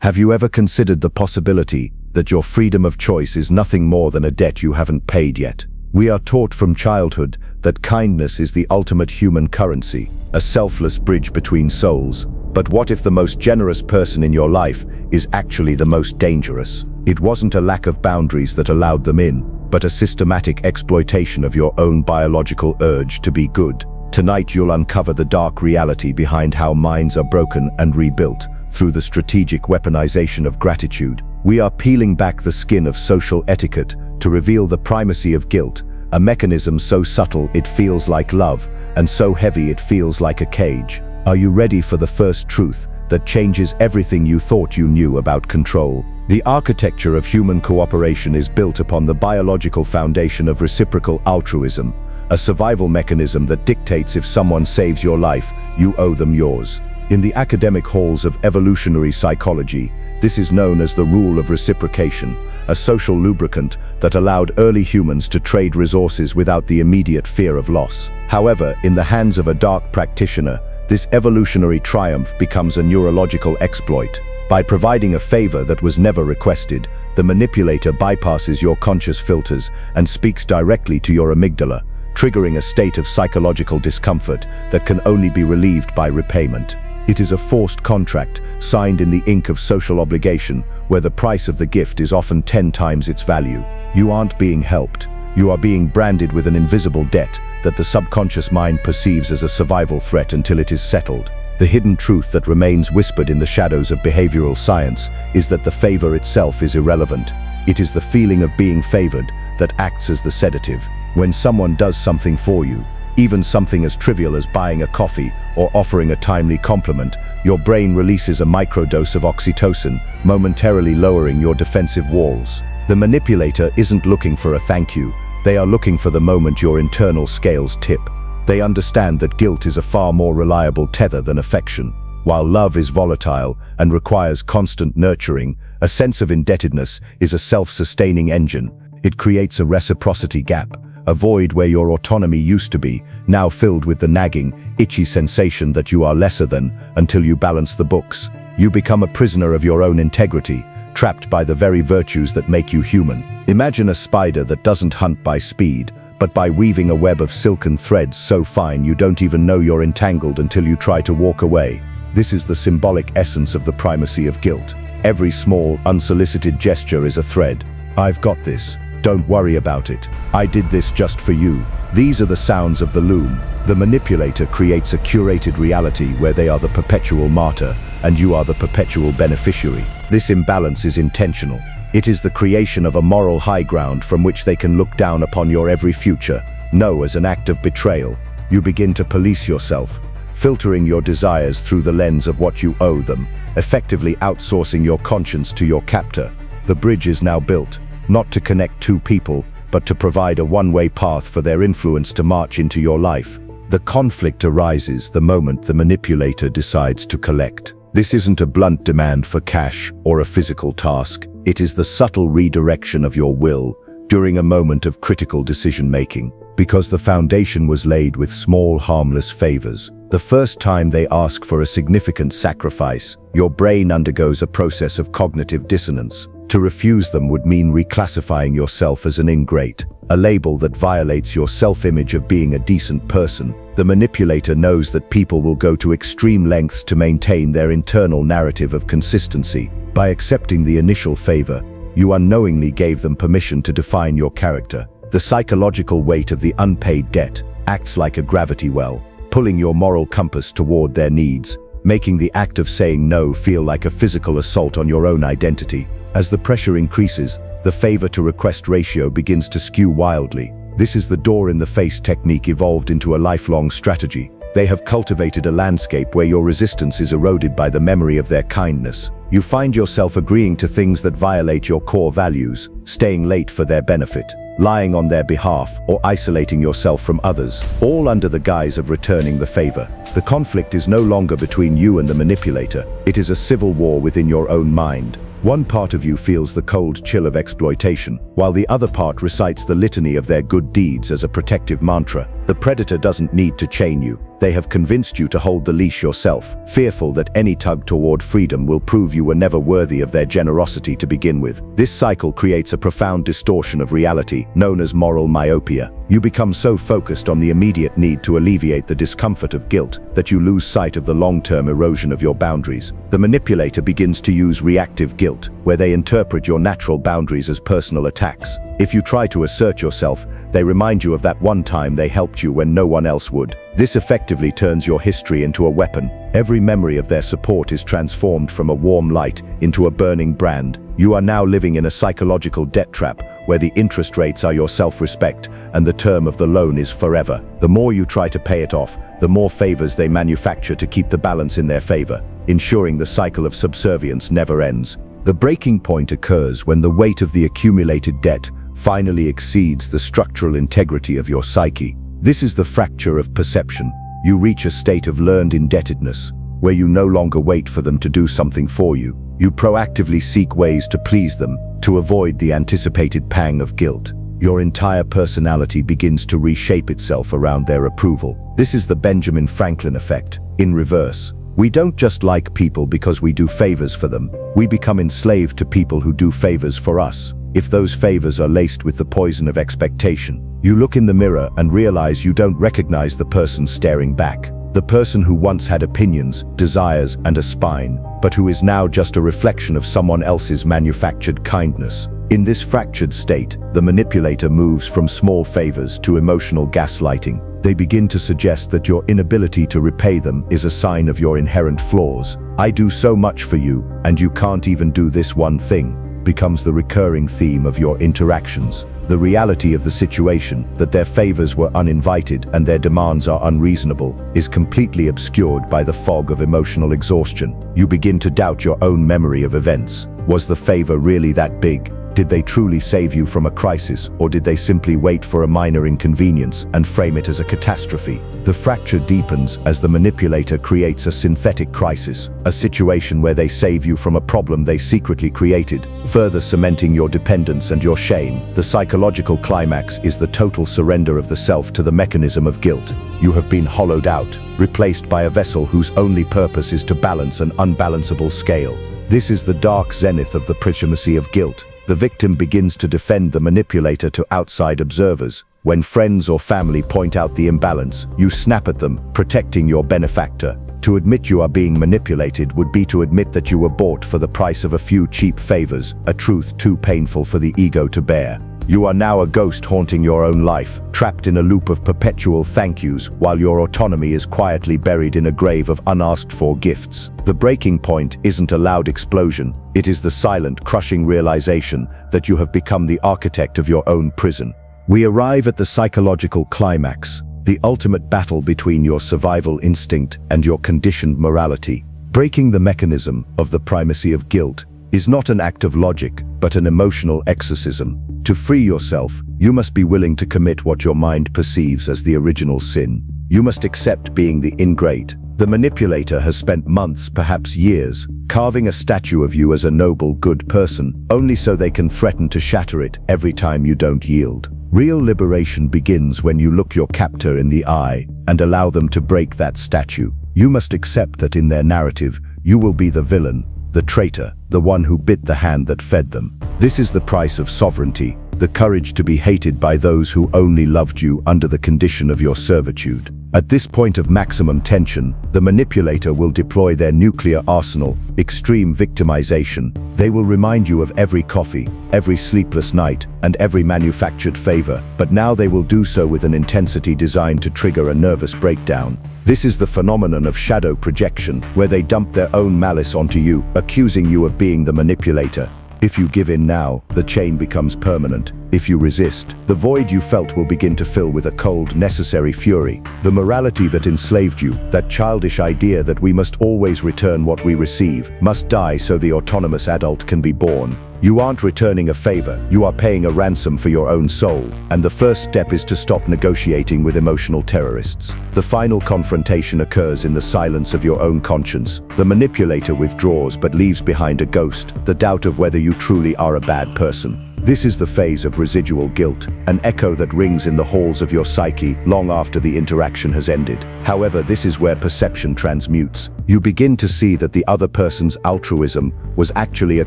Have you ever considered the possibility that your freedom of choice is nothing more than a debt you haven't paid yet? We are taught from childhood that kindness is the ultimate human currency, a selfless bridge between souls. But what if the most generous person in your life is actually the most dangerous? It wasn't a lack of boundaries that allowed them in, but a systematic exploitation of your own biological urge to be good. Tonight you'll uncover the dark reality behind how minds are broken and rebuilt through the strategic weaponization of gratitude. We are peeling back the skin of social etiquette to reveal the primacy of guilt, a mechanism so subtle it feels like love, and so heavy it feels like a cage. Are you ready for the first truth that changes everything you thought you knew about control? The architecture of human cooperation is built upon the biological foundation of reciprocal altruism, a survival mechanism that dictates if someone saves your life, you owe them yours. In the academic halls of evolutionary psychology, this is known as the rule of reciprocation, a social lubricant that allowed early humans to trade resources without the immediate fear of loss. However, in the hands of a dark practitioner, this evolutionary triumph becomes a neurological exploit. By providing a favor that was never requested, the manipulator bypasses your conscious filters and speaks directly to your amygdala, triggering a state of psychological discomfort that can only be relieved by repayment. It is a forced contract, signed in the ink of social obligation, where the price of the gift is often 10 times its value. You aren't being helped. You are being branded with an invisible debt that the subconscious mind perceives as a survival threat until it is settled. The hidden truth that remains whispered in the shadows of behavioral science is that the favor itself is irrelevant. It is the feeling of being favored that acts as the sedative. When someone does something for you, even something as trivial as buying a coffee or offering a timely compliment, your brain releases a microdose of oxytocin, momentarily lowering your defensive walls. The manipulator isn't looking for a thank you. They are looking for the moment your internal scales tip. They understand that guilt is a far more reliable tether than affection. While love is volatile and requires constant nurturing, a sense of indebtedness is a self-sustaining engine. It creates a reciprocity gap, a void where your autonomy used to be, now filled with the nagging, itchy sensation that you are lesser than until you balance the books. You become a prisoner of your own integrity, trapped by the very virtues that make you human. Imagine a spider that doesn't hunt by speed, but by weaving a web of silken threads so fine you don't even know you're entangled until you try to walk away. This is the symbolic essence of the primacy of guilt. Every small, unsolicited gesture is a thread. I've got this. Don't worry about it. I did this just for you. These are the sounds of the loom. The manipulator creates a curated reality where they are the perpetual martyr and you are the perpetual beneficiary. This imbalance is intentional. It is the creation of a moral high ground from which they can look down upon your every future no as an act of betrayal. You begin to police yourself, filtering your desires through the lens of what you owe them, effectively outsourcing your conscience to your captor. The bridge is now built, not to connect two people, but to provide a one-way path for their influence to march into your life. The conflict arises the moment the manipulator decides to collect. This isn't a blunt demand for cash or a physical task. It is the subtle redirection of your will during a moment of critical decision-making, because the foundation was laid with small, harmless favors. The first time they ask for a significant sacrifice, your brain undergoes a process of cognitive dissonance. To refuse them would mean reclassifying yourself as an ingrate, a label that violates your self-image of being a decent person. The manipulator knows that people will go to extreme lengths to maintain their internal narrative of consistency. By accepting the initial favor, you unknowingly gave them permission to define your character. The psychological weight of the unpaid debt acts like a gravity well, pulling your moral compass toward their needs, making the act of saying no feel like a physical assault on your own identity. As the pressure increases, the favor-to-request ratio begins to skew wildly. This is the door-in-the-face technique evolved into a lifelong strategy. They have cultivated a landscape where your resistance is eroded by the memory of their kindness. You find yourself agreeing to things that violate your core values, staying late for their benefit, lying on their behalf, or isolating yourself from others, all under the guise of returning the favor. The conflict is no longer between you and the manipulator. It is a civil war within your own mind. One part of you feels the cold chill of exploitation, while the other part recites the litany of their good deeds as a protective mantra. The predator doesn't need to chain you. They have convinced you to hold the leash yourself, fearful that any tug toward freedom will prove you were never worthy of their generosity to begin with. This cycle creates a profound distortion of reality, known as moral myopia. You become so focused on the immediate need to alleviate the discomfort of guilt that you lose sight of the long-term erosion of your boundaries. The manipulator begins to use reactive guilt, where they interpret your natural boundaries as personal attacks. If you try to assert yourself, they remind you of that one time they helped you when no one else would. This effectively turns your history into a weapon. Every memory of their support is transformed from a warm light into a burning brand. You are now living in a psychological debt trap where the interest rates are your self-respect and the term of the loan is forever. The more you try to pay it off, the more favors they manufacture to keep the balance in their favor, ensuring the cycle of subservience never ends. The breaking point occurs when the weight of the accumulated debt finally exceeds the structural integrity of your psyche. This is the fracture of perception. You reach a state of learned indebtedness, where you no longer wait for them to do something for you. You proactively seek ways to please them, to avoid the anticipated pang of guilt. Your entire personality begins to reshape itself around their approval. This is the Benjamin Franklin effect, in reverse. We don't just like people because we do favors for them. We become enslaved to people who do favors for us. If those favors are laced with the poison of expectation, you look in the mirror and realize you don't recognize the person staring back. The person who once had opinions, desires, and a spine, but who is now just a reflection of someone else's manufactured kindness. In this fractured state, the manipulator moves from small favors to emotional gaslighting. They begin to suggest that your inability to repay them is a sign of your inherent flaws. "I do so much for you, and you can't even do this one thing," becomes the recurring theme of your interactions. The reality of the situation, that their favors were uninvited and their demands are unreasonable, is completely obscured by the fog of emotional exhaustion. You begin to doubt your own memory of events. Was the favor really that big? Did they truly save you from a crisis, or did they simply wait for a minor inconvenience and frame it as a catastrophe? The fracture deepens as the manipulator creates a synthetic crisis, a situation where they save you from a problem they secretly created, further cementing your dependence and your shame. The psychological climax is the total surrender of the self to the mechanism of guilt. You have been hollowed out, replaced by a vessel whose only purpose is to balance an unbalanceable scale. This is the dark zenith of the primacy of guilt. The victim begins to defend the manipulator to outside observers. When friends or family point out the imbalance, you snap at them, protecting your benefactor. To admit you are being manipulated would be to admit that you were bought for the price of a few cheap favors, a truth too painful for the ego to bear. You are now a ghost haunting your own life, trapped in a loop of perpetual thank yous, while your autonomy is quietly buried in a grave of unasked-for gifts. The breaking point isn't a loud explosion. It is the silent, crushing realization that you have become the architect of your own prison. We arrive at the psychological climax, the ultimate battle between your survival instinct and your conditioned morality. Breaking the mechanism of the primacy of guilt is not an act of logic, but an emotional exorcism. To free yourself, you must be willing to commit what your mind perceives as the original sin. You must accept being the ingrate. The manipulator has spent months, perhaps years, carving a statue of you as a noble, good person, only so they can threaten to shatter it every time you don't yield. Real liberation begins when you look your captor in the eye and allow them to break that statue. You must accept that in their narrative, you will be the villain, the traitor, the one who bit the hand that fed them. This is the price of sovereignty, the courage to be hated by those who only loved you under the condition of your servitude. At this point of maximum tension, the manipulator will deploy their nuclear arsenal, extreme victimization. They will remind you of every coffee, every sleepless night, and every manufactured favor, but now they will do so with an intensity designed to trigger a nervous breakdown. This is the phenomenon of shadow projection, where they dump their own malice onto you, accusing you of being the manipulator. If you give in now, the chain becomes permanent. If you resist, the void you felt will begin to fill with a cold, necessary fury. The morality that enslaved you, that childish idea that we must always return what we receive, must die so the autonomous adult can be born. You aren't returning a favor, you are paying a ransom for your own soul, and the first step is to stop negotiating with emotional terrorists. The final confrontation occurs in the silence of your own conscience. The manipulator withdraws but leaves behind a ghost, the doubt of whether you truly are a bad person. This is the phase of residual guilt, an echo that rings in the halls of your psyche long after the interaction has ended. However, this is where perception transmutes. You begin to see that the other person's altruism was actually a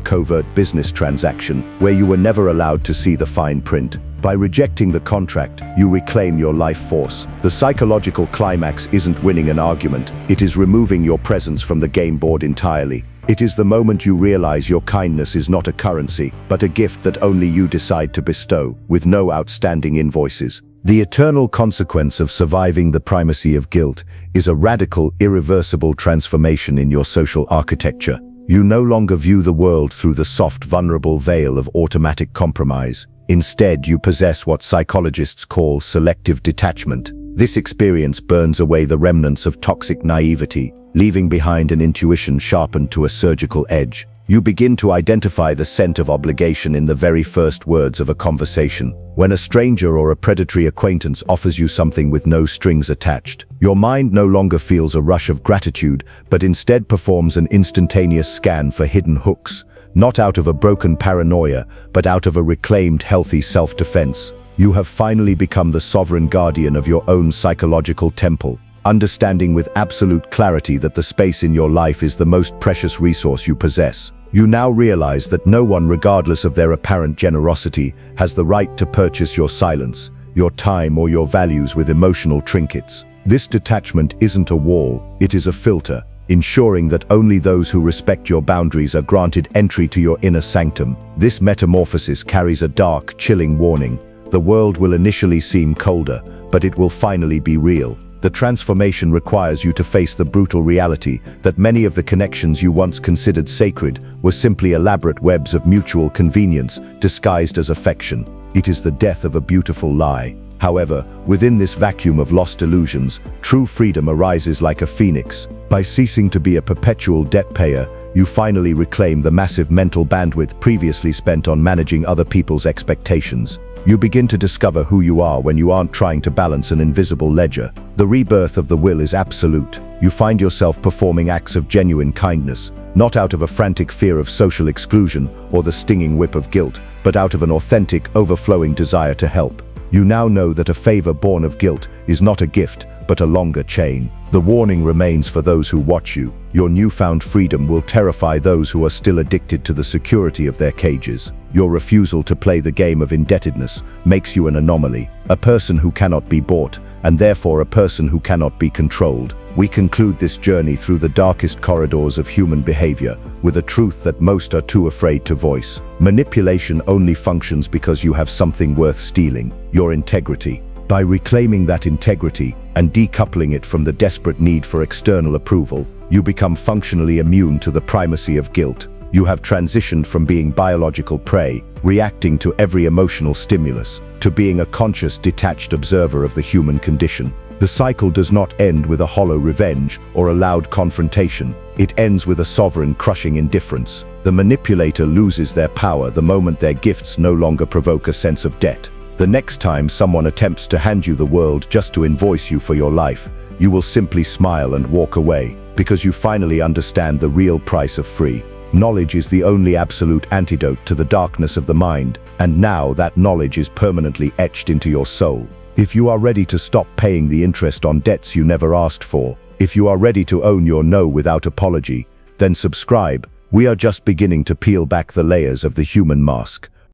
covert business transaction where you were never allowed to see the fine print. By rejecting the contract, you reclaim your life force. The psychological climax isn't winning an argument, it is removing your presence from the game board entirely. It is the moment you realize your kindness is not a currency, but a gift that only you decide to bestow, with no outstanding invoices. The eternal consequence of surviving the primacy of guilt is a radical, irreversible transformation in your social architecture. You no longer view the world through the soft, vulnerable veil of automatic compromise. Instead, you possess what psychologists call selective detachment. This experience burns away the remnants of toxic naivety, leaving behind an intuition sharpened to a surgical edge. You begin to identify the scent of obligation in the very first words of a conversation. When a stranger or a predatory acquaintance offers you something with no strings attached, your mind no longer feels a rush of gratitude, but instead performs an instantaneous scan for hidden hooks, not out of a broken paranoia, but out of a reclaimed, healthy self-defense. You have finally become the sovereign guardian of your own psychological temple, understanding with absolute clarity that the space in your life is the most precious resource you possess. You now realize that no one, regardless of their apparent generosity, has the right to purchase your silence, your time, or your values with emotional trinkets. This detachment isn't a wall, it is a filter, ensuring that only those who respect your boundaries are granted entry to your inner sanctum. This metamorphosis carries a dark, chilling warning. The world will initially seem colder, but it will finally be real. The transformation requires you to face the brutal reality that many of the connections you once considered sacred were simply elaborate webs of mutual convenience disguised as affection. It is the death of a beautiful lie. However, within this vacuum of lost illusions, true freedom arises like a phoenix. By ceasing to be a perpetual debt payer, you finally reclaim the massive mental bandwidth previously spent on managing other people's expectations. You begin to discover who you are when you aren't trying to balance an invisible ledger. The rebirth of the will is absolute. You find yourself performing acts of genuine kindness, not out of a frantic fear of social exclusion or the stinging whip of guilt, but out of an authentic, overflowing desire to help. You now know that a favor born of guilt is not a gift, but a longer chain. The warning remains for those who watch you. Your newfound freedom will terrify those who are still addicted to the security of their cages. Your refusal to play the game of indebtedness makes you an anomaly, a person who cannot be bought, and therefore a person who cannot be controlled. We conclude this journey through the darkest corridors of human behavior with a truth that most are too afraid to voice. Manipulation only functions because you have something worth stealing, your integrity. By reclaiming that integrity and decoupling it from the desperate need for external approval, you become functionally immune to the primacy of guilt. You have transitioned from being biological prey, reacting to every emotional stimulus, to being a conscious, detached observer of the human condition. The cycle does not end with a hollow revenge or a loud confrontation. It ends with a sovereign, crushing indifference. The manipulator loses their power the moment their gifts no longer provoke a sense of debt. The next time someone attempts to hand you the world just to invoice you for your life, you will simply smile and walk away, because you finally understand the real price of free. Knowledge is the only absolute antidote to the darkness of the mind, and now that knowledge is permanently etched into your soul. If you are ready to stop paying the interest on debts you never asked for, if you are ready to own your no without apology, then subscribe. We are just beginning to peel back the layers of the human mask.